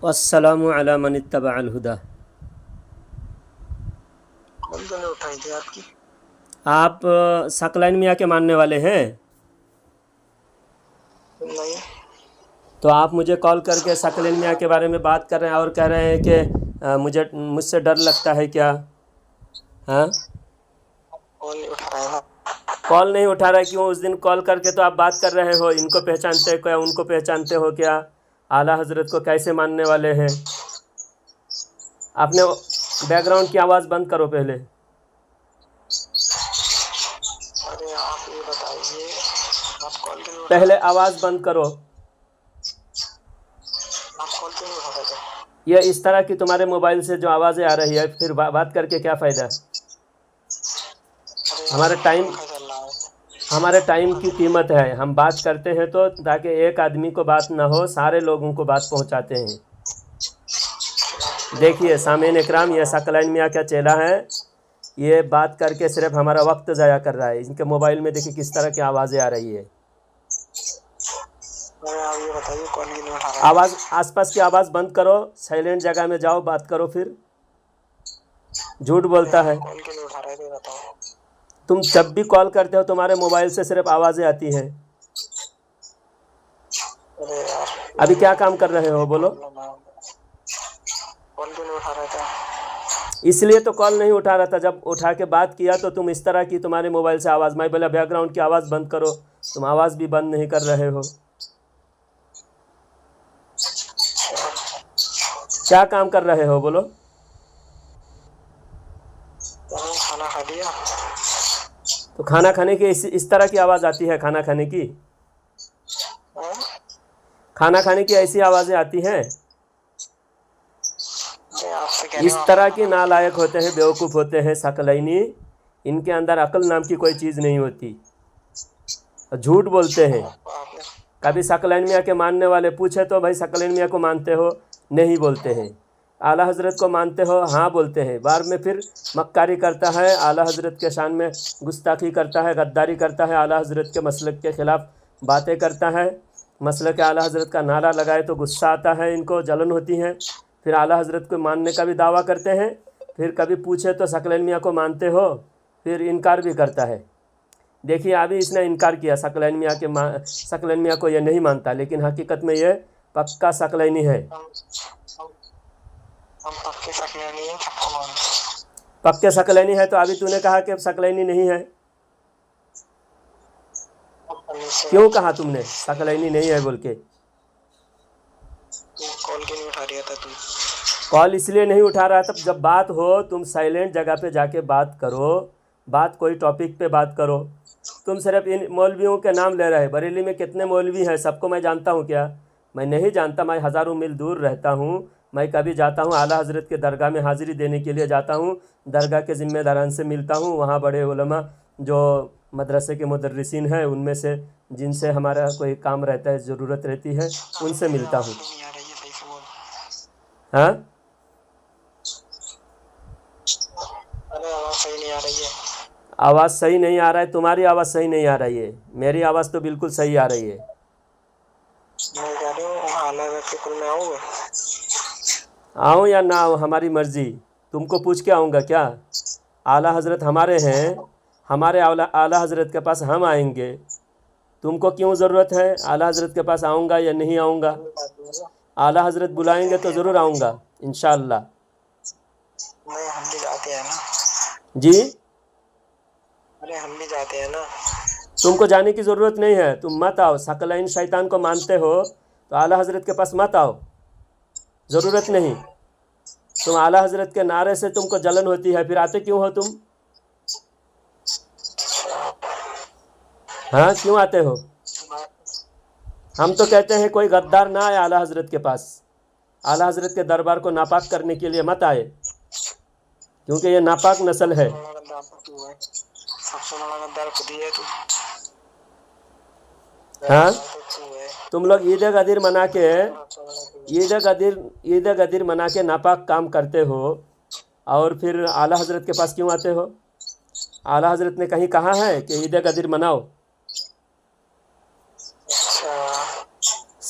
वस्सलामु अला मन इत्तबअल हुदा। कौन सा उठाई थी आपकी? आप सकलैन मियाँ के मानने वाले हैं? नहीं। तो आप मुझे कॉल करके सकलैन मियाँ के बारे में बात कर रहे हैं और कह रहे हैं कि मुझसे डर लगता है क्या? हाँ, कौन नहीं उठा रहा है? कॉल नहीं उठा रहा है क्यों? उस दिन कॉल करके तो आप बात कर रहे हो। इनको पहचानते हो क्या, उनको पहचानते हो क्या? आला हजरत को कैसे मानने वाले हैं? आपने बैकग्राउंड की आवाज़ बंद करो पहले। अरे आप ये बताइए, आप कॉल क्यों नहीं उठा पहले रहे? आवाज़ बंद करो। आप कॉल क्यों नहीं उठा रहे थे? ये इस तरह की तुम्हारे मोबाइल से जो आवाज़ें आ रही है, फिर बात करके क्या फ़ायदा? अरे हमारा यार, टाइम पंखा चल रहा है। हमारे टाइम हाँ की जी। कीमत है। हम बात करते हैं तो ताकि एक आदमी को बात ना हो, सारे लोगों को बात पहुंचाते हैं। ये देखिए बताइए, आप सामईन कॉल क्यों नहीं इकराम, उठा ये रहे? सकलैन मियाँ का चेला है। ये बात करके सिर्फ हमारा वक्त ज़ाया कर रहा है। इनके मोबाइल में देखिए किस तरह की आवाज़ें आ रही है। अरे आप ये बताइए, कॉल क्यों नहीं उठा रहे? आवाज़, आसपास की आवाज़ बंद करो, साइलेंट जगह में जाओ, बात करो। फिर झूठ अरे बोलता आप है। कॉल क्यों नहीं उठा रहे थे, बताओ। तुम जब भी कॉल करते हो तुम्हारे मोबाइल से सिर्फ आवाज़ें आती हैं। अरे यार, अभी क्या नेटवर्क काम कर रहे हो की बोलो? प्रॉब्लम है। कॉल क्यों नहीं उठा रहे थे? इसलिए तो कॉल नहीं उठा रहा था। जब उठा के बात किया तो तुम इस तरह की, तुम्हारे मोबाइल से आवाज़, मैं बोला बैकग्राउंड की आवाज़ बंद करो, तुम आवाज़ भी बंद नहीं कर रहे हो। क्या काम कर रहे हो बोलो? खाना खा लिया? तो खाना खाने की इस तरह की आवाज़ आती है? खाना खाने की, हाँ? खाना खाने की ऐसी आवाज़ें आती हैं? मैं आपसे कह रही हूँ, इस आपने तरह के खाना खा लिया? नालायक होते हैं, बेवकूफ़ होते हैं सकलैनी। इनके अंदर अक्ल नाम की कोई चीज़ नहीं होती, झूठ बोलते हैं। आपने कभी सकलैन मियाँ के मानने वाले पूछे तो भाई सकलैन मियाँ को मानते हो? नहीं बोलते हैं। आला हज़रत को मानते हो? हाँ बोलते हैं। बाद में फिर मक्कारी करता है, आला हज़रत के शान में गुस्ताखी करता है, गद्दारी करता है, आला हज़रत के मसलक के ख़िलाफ़ बातें करता है। मसलक आला हज़रत का नारा लगाए तो गुस्सा आता है, इनको जलन होती है। फिर आला हज़रत को मानने का भी दावा करते हैं। फिर कभी पूछे तो सकलैन मियाँ को मानते हो, फिर इनकार भी करता है। देखिए अभी इसने इनकार किया सकलैन मियाँ के, सकलैन मियाँ को ये नहीं मानता, लेकिन हकीकत में ये पक्का सकलैनी है। हम हम हम पक्के सकने नहीं है, सबको मानते पक्के सकलैनी है तो अभी तूने कहा कि सकलैनी नहीं है। क्यों हैं। कहा तुमने सकलैनी नहीं है बोल के? कॉल क्यों नहीं उठा रहा था तुम? कॉल इसलिए नहीं उठा रहा था, जब बात हो तुम साइलेंट जगह पे जाके बात करो। बात कोई टॉपिक पे बात करो। तुम सिर्फ इन मौलवियों के नाम ले रहे। बरेली में कितने मौलवी हैं, सबको मैं जानता हूँ क्या? मैं नहीं जानता। मैं हज़ारों मील दूर रहता हूँ। मैं कभी जाता हूँ आला हज़रत के दरगाह में हाज़िरी देने के लिए जाता हूँ। दरगाह के ज़िम्मेदारान से मिलता हूँ। वहाँ बड़े उलमा जो मदरसे के मुदर्रिसीन हैं, उनमें से जिनसे हमारा कोई काम रहता है, ज़रूरत रहती है, उनसे मेरी मिलता आवाज हूँ। क्यों नहीं आ रही है, सही से बोल। हाँ, अरे आवाज सही नहीं आ रही है। आवाज़ सही नहीं आ रहा है? तुम्हारी आवाज़ सही नहीं आ रही है, मेरी आवाज़ तो बिल्कुल सही आ रही है। मैं कह रही हूँ, आला के कुल में आओगे? आऊँ या ना आऊँ हमारी मर्ज़ी। तुमको पूछ के आऊँगा क्या? आला हज़रत हमारे हैं, हमारे आला हज़रत के पास हम आएंगे। तुमको क्यों ज़रूरत है? आला हज़रत के पास आऊँगा या नहीं आऊँगा? हम भी जाते हैं ना। आला हज़रत हम भी बुलाएंगे जाते तो हैं ज़रूर ना। आऊँगा इंशाअल्लाह। नहीं, हम भी जाते हैं ना। जी, अरे हम भी जाते हैं ना। तुमको जाने की ज़रूरत नहीं है, तुम मत आओ। सकलैन शैतान को मानते हो तो आला हज़रत के पास मत आओ, ज़रूरत नहीं। तुम आला हज़रत के नारे से तुमको जलन होती है, फिर आते क्यों हो तुम? हाँ, क्यों आते हो? हम तो कहते हैं कोई गद्दार ना आए आला हज़रत के पास। आला हज़रत के दरबार को नापाक करने के लिए मत आए, क्योंकि ये नापाक नस्ल है। सबसे बड़ा गद्दार तो तू है। सबसे बड़ा गद्दार खुद ही है तू। हाँ, गद्दार तो तू है। तुम लोग ईद गदीर मना के, गद्दार तो सबसे बड़ा तू है। ईद गदीर मना के नापाक काम करते हो, और फिर आला हज़रत के पास क्यों आते हो? आला हज़रत ने कहीं कहा है कि ईद गदीर मनाओ? अच्छा।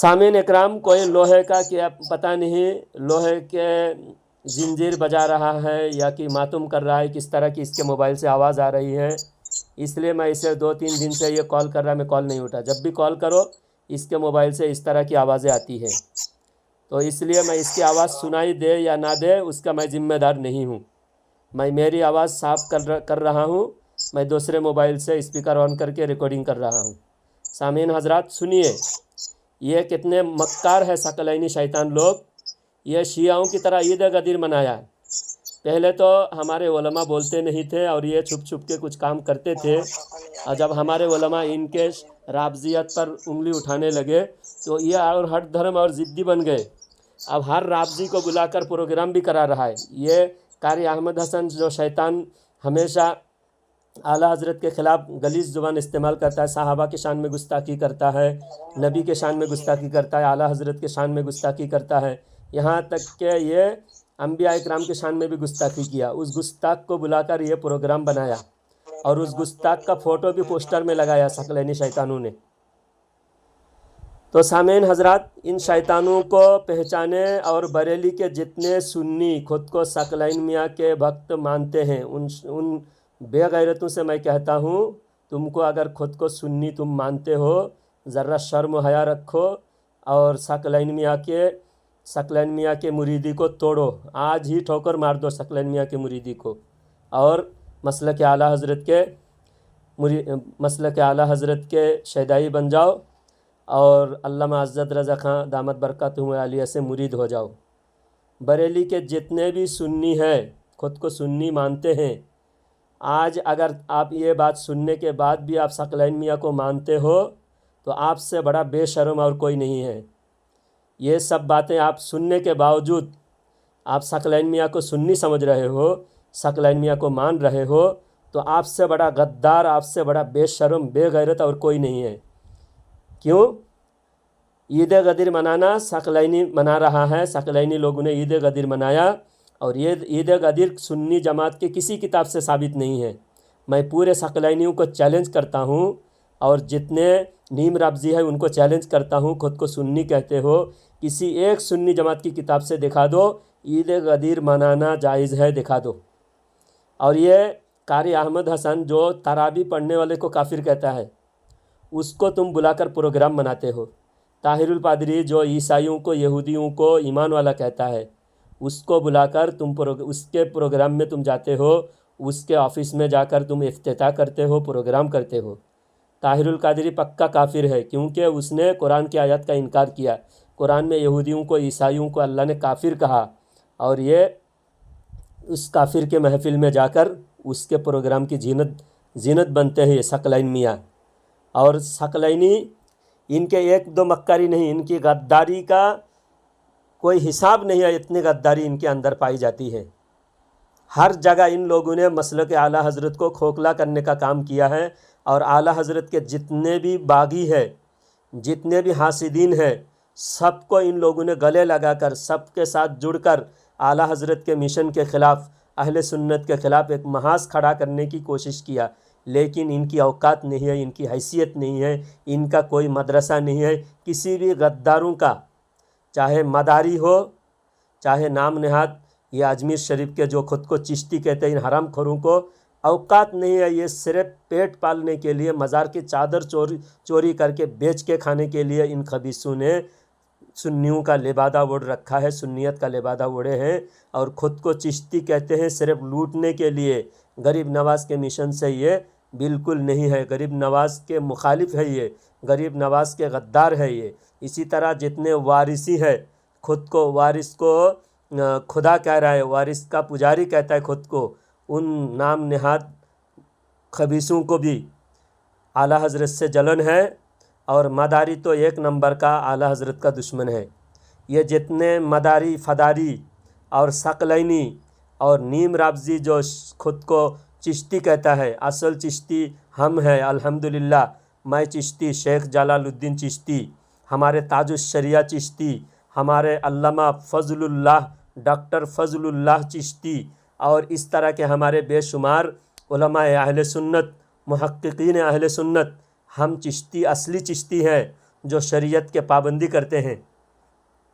सामीन इकराम, कोई लोहे का क्या पता नहीं, लोहे के जंजीर बजा रहा है या कि मातूम कर रहा है, किस तरह की इसके मोबाइल से आवाज़ आ रही है, इसलिए मैं इसे 2-3 दिन से ये कॉल कर रहा, मैं कॉल नहीं उठा। जब भी कॉल करो इसके मोबाइल से इस तरह की आवाज़ें आती हैं, तो इसलिए मैं इसकी आवाज़ सुनाई दे या ना दे उसका मैं ज़िम्मेदार नहीं हूँ। मैं मेरी आवाज़ साफ कर रहा हूँ, मैं दूसरे मोबाइल से स्पीकर ऑन करके रिकॉर्डिंग कर रहा हूँ। सामीन हजरात सुनिए, ये कितने मक्कार है सकलैनी शैतान लोग। ये शियाओं की तरह ईद गदीर मनाया। पहले तो हमारे उलमा बोलते नहीं थे और ये छुप छुप के कुछ काम करते थे, और जब हमारे उलमा इनके राबजियत पर उंगली उठाने लगे तो ये और हट धर्म और ज़िद्दी बन गए। अब हर राबजी को बुलाकर प्रोग्राम भी करा रहा है। ये कारी अहमद हसन जो शैतान हमेशा आला हज़रत के ख़िलाफ़ गलीज़ ज़ुबान इस्तेमाल करता है, सहाबा के शान में गुस्ताखी करता है, नबी के शान में गुस्ताखी करता है, आला हज़रत के शान में गुस्ताखी करता है, यहाँ तक कि ये अंबिया इकराम के शान में भी गुस्ताखी किया। उस गुस्ताख को बुलाकर ये प्रोग्राम बनाया और उस गुस्ताख का फ़ोटो भी पोस्टर में लगाया सकलैनी शैतानों ने। तो सामीन हजरात, इन शैतानों को पहचाने और बरेली के जितने सुन्नी खुद को सकलैन मियाँ के भक्त मानते हैं उन बेगैरतों से मैं कहता हूँ, तुमको अगर खुद को सुन्नी तुम मानते हो, ज़रा शर्म हया रखो और सकलैन मियाँ के मुरीदी को तोड़ो। आज ही ठोकर मार दो सकलैन मियाँ के मुरीदी को और मसलक आला हज़रत के शैदाई बन जाओ और अल्लामा अज़्ज़त रज़ा खां दामत बरकतुहु आलिया से मुरीद हो जाओ। बरेली के जितने भी सुन्नी हैं, खुद को सुन्नी मानते हैं, आज अगर आप ये बात सुनने के बाद भी आप सकलैन मियाँ को मानते हो तो आपसे बड़ा बेशर्म और कोई नहीं है। ये सब बातें आप सुनने के बावजूद आप सकलैन मियाँ को सुन्नी समझ रहे हो, सकलैन मियाँ को मान रहे हो, तो आपसे बड़ा गद्दार, आपसे बड़ा बेशर्म बेगैरत और कोई नहीं है। क्यों? ईद गदीर मनाना सकलैनी मना रहा है, सकलैनी लोगों ने ईद गदीर मनाया और ये ईद गदीर सुन्नी जमात के किसी किताब से साबित नहीं है। मैं पूरे सकलैनियों को चैलेंज करता हूँ और जितने नीम राबजी है उनको चैलेंज करता हूँ, खुद को सुन्नी कहते हो, किसी एक सुन्नी जमात की किताब से दिखा दो ईद गदीर मनाना जायज़ है, दिखा दो। और ये कारी अहमद हसन जो तराबी पढ़ने वाले को काफिर कहता है, उसको तुम बुलाकर प्रोग्राम बनाते हो। ताहिरुल पादरी जो ईसाइयों को यहूदियों को ईमान वाला कहता है, उसको बुलाकर तुम उसके प्रोग्राम में तुम जाते हो, उसके ऑफिस में जाकर तुम इफ्तिताह करते हो, प्रोग्राम करते हो। ताहिरुल कादरी पक्का काफिर है क्योंकि उसने कुरान की आयत का इनकार किया। कुरान में यहूदियों को ईसाइयों को अल्लाह ने काफिर कहा और ये उस काफिर के महफिल में जाकर उसके प्रोग्राम की जीनत बनते हैं ये सकलैन मियाँ। और सकलैनी इनके एक दो मक्कारी नहीं, इनकी गद्दारी का कोई हिसाब नहीं है, इतनी गद्दारी इनके अंदर पाई जाती है। हर जगह इन लोगों ने मसलक आला हज़रत को खोखला करने का काम किया है और आला हज़रत के जितने भी बागी है, जितने भी हासिदीन हैं, सबको इन लोगों ने गले लगाकर सबके साथ जुड़कर आला हज़रत के मिशन के ख़िलाफ़, अहले सुन्नत के ख़िलाफ़ एक महाज खड़ा करने की कोशिश किया। लेकिन इनकी औकात नहीं है, इनकी हैसियत नहीं है, इनका कोई मदरसा नहीं है। किसी भी गद्दारों का, चाहे मदारी हो चाहे नाम नहाद ये अजमेर शरीफ के जो खुद को चिश्ती कहते हैं, इन हराम खोरों को औकात नहीं है। ये सिर्फ पेट पालने के लिए, मज़ार की चादर चोरी करके बेच के खाने के लिए इन खबीसों ने सुन्नियों का लिबादा ओढ़ रखा है, सुन्नियत का लिबादा ओढ़े हैं और ख़ुद को चिश्ती कहते हैं सिर्फ लूटने के लिए। गरीब नवाज़ के मिशन से ये बिल्कुल नहीं है, गरीब नवाज़ के मुखालिफ है ये, गरीब नवाज़ के गद्दार है ये। इसी तरह जितने वारिसी है, ख़ुद को वारिस को खुदा कह रहा है, वारिस का पुजारी कहता है ख़ुद को, उन नाम नहाद खबीसों को भी आला हज़रत से जलन है और मदारी तो एक नंबर का आला हज़रत का दुश्मन है। ये जितने मदारी, फदारी और सकलैनी और नीम राबजी जो ख़ुद को चिश्ती कहता है, असल चिश्ती हम हैं अल्हम्दुलिल्लाह। मैं चिश्ती, शेख जलालुद्दीन चिश्ती, हमारे ताजुश्शरिया चिश्ती, हमारे अल्लामा फ़ज़लुल्लाह, डॉक्टर फ़ज़लुल्लाह चिश्ती और इस तरह के हमारे बेशुमार उलमाए अहले सुन्नत, मुहक्किकीन अहले सुन्नत, हम चिश्ती असली चिश्ती हैं। जो शरीयत के पाबंदी करते हैं।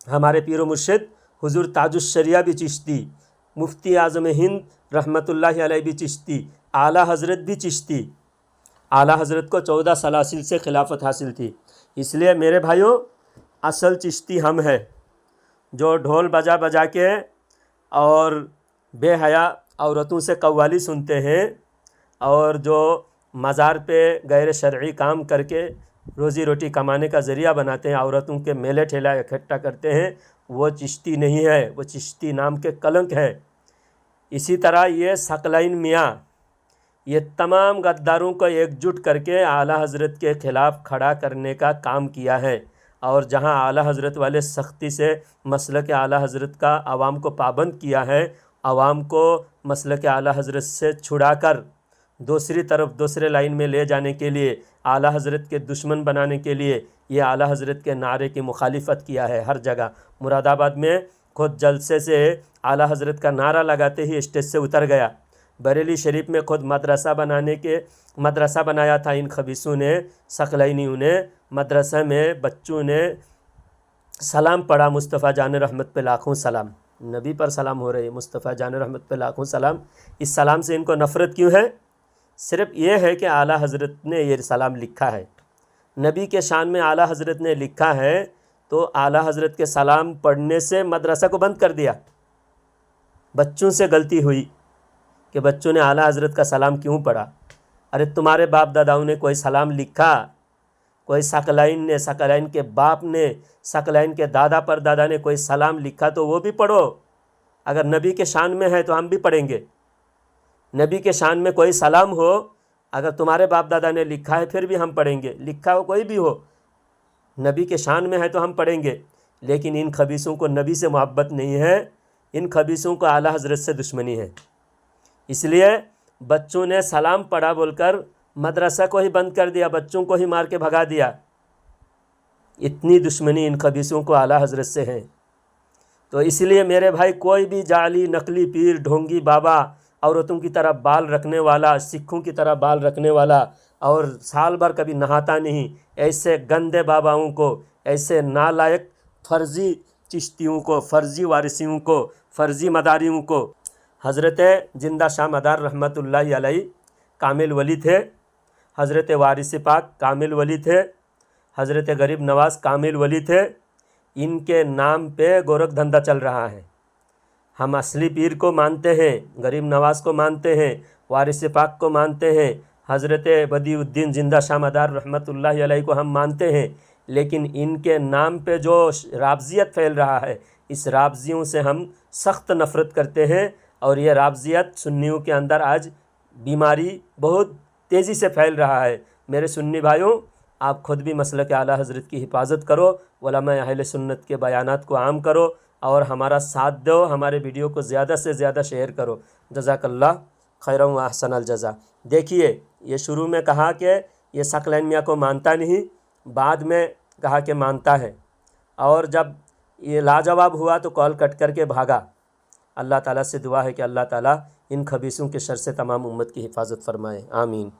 हमारे पीर मुर्शिद हुजूर ताजुश शरिया भी चिश्ती, मुफ्ती आज़म हिंद रहमतुल्लाहि अलैह भी चिश्ती, आला हज़रत भी चिश्ती। आला हज़रत को 14 सलासिल से खिलाफत हासिल थी। इसलिए मेरे भाइयों, असल चिश्ती हम हैं जो ढोल बजा बजा के और बेहया औरतों से कव्वाली सुनते हैं और जो मज़ार पे गैर शरई काम करके रोज़ी रोटी कमाने का ज़रिया बनाते हैं, औरतों के मेले ठेला इकट्ठा करते हैं, वो चिश्ती नहीं है, वो चिश्ती नाम के कलंक है। इसी तरह ये सकलैन मियाँ ये तमाम गद्दारों को एकजुट करके आला हज़रत के ख़िलाफ़ खड़ा करने का काम किया है। और जहाँ आला हज़रत वाले सख्ती से मसलक आला हज़रत का आवाम को पाबंद किया है, आवाम को मसलक आला हज़रत से छुड़ाकर दूसरी तरफ दूसरे लाइन में ले जाने के लिए, आला हज़रत के दुश्मन बनाने के लिए ये आला हज़रत के नारे की मुखालिफत किया है। हर जगह मुरादाबाद में खुद जलसे से आला हज़रत का नारा लगाते ही स्टेज से उतर गया। बरेली शरीफ में खुद मदरसा बनाया था इन खबीसों ने, सकलैनियों ने। मदरसा में बच्चों ने सलाम पढ़ा, मुस्तफ़ा जान रहमत पे लाखों सलाम, नबी पर सलाम हो रही है, मुस्तफ़ा जान रहमत पे लाखों सलाम। इस सलाम से इनको नफ़रत क्यों है? सिर्फ़ ये है कि आला हज़रत ने ये सलाम लिखा है, नबी के शान में आला हज़रत ने लिखा है, तो आला हज़रत के सलाम पढ़ने से मदरसा को बंद कर दिया। बच्चों से गलती हुई कि बच्चों ने आला हज़रत का सलाम क्यों पढ़ा। अरे तुम्हारे बाप दादाओं ने कोई सलाम लिखा, कोई सकलैन ने, सकलैन के बाप ने, सकलैन के दादा पर दादा ने कोई सलाम लिखा तो वो भी पढ़ो। अगर नबी के शान में है तो हम भी पढ़ेंगे। नबी के शान में कोई सलाम हो, अगर तुम्हारे बाप दादा ने लिखा है फिर भी हम पढ़ेंगे, लिखा हो कोई भी हो, नबी के शान में है तो हम पढ़ेंगे। लेकिन इन खबीसों को नबी से मोहब्बत नहीं है, इन खबीसों को आला हज़रत से दुश्मनी है। इसलिए बच्चों ने सलाम पढ़ा बोलकर मदरसा को ही बंद कर दिया, बच्चों को ही मार के भगा दिया। इतनी दुश्मनी इन खबीसों को आला हज़रत से है। तो इसलिए मेरे भाई, कोई भी जाली नकली पीर, ढोंगी बाबा, औरतों की तरह बाल रखने वाला, सिखों की तरह बाल रखने वाला और साल भर कभी नहाता नहीं, ऐसे गंदे बाबाओं को, ऐसे नालायक फ़र्ज़ी चिश्तियों को, फ़र्ज़ी वारिसियों को, फ़र्ज़ी मदारियों को, हज़रत जिंदा शाह मदार रहमतुल्लाहि अलैह कामिल वली थे, हज़रत वारिस पाक कामिल वली थे, हज़रत गरीब नवाज़ कामिल वली थे। इनके नाम पे गोरख धंधा चल रहा है। हम असली पीर को मानते हैं, गरीब नवाज़ को मानते हैं, वारिस पाक को मानते हैं, हज़रत बदीउद्दीन जिंदा शाह मदार रहमतुल्लाहि अलैह को हम मानते हैं। लेकिन इनके नाम पे जो राबजियत फैल रहा है, इस राबजियों से हम सख्त नफ़रत करते हैं। और ये राबजियत सुन्नियों के अंदर आज बीमारी बहुत तेज़ी से फैल रहा है। मेरे सुन्नी भाइयों, आप ख़ुद भी मसलक आला हज़रत की हिफाजत करो, उलमा अहले सुन्नत के बयानात को आम करो और हमारा साथ दो, हमारे वीडियो को ज़्यादा से ज़्यादा शेयर करो। जज़ाकल्लाह खैरन व अहसनल जज़ा। देखिए, ये शुरू में कहा कि ये सकलैन मियाँ को मानता नहीं, बाद में कहा कि मानता है, और जब ये लाजवाब हुआ तो कॉल कट करके भागा। अल्लाह ताला से दुआ है कि अल्लाह ताला इन खबीसों के शर से तमाम उम्मत की हिफाजत फरमाए। आमीन।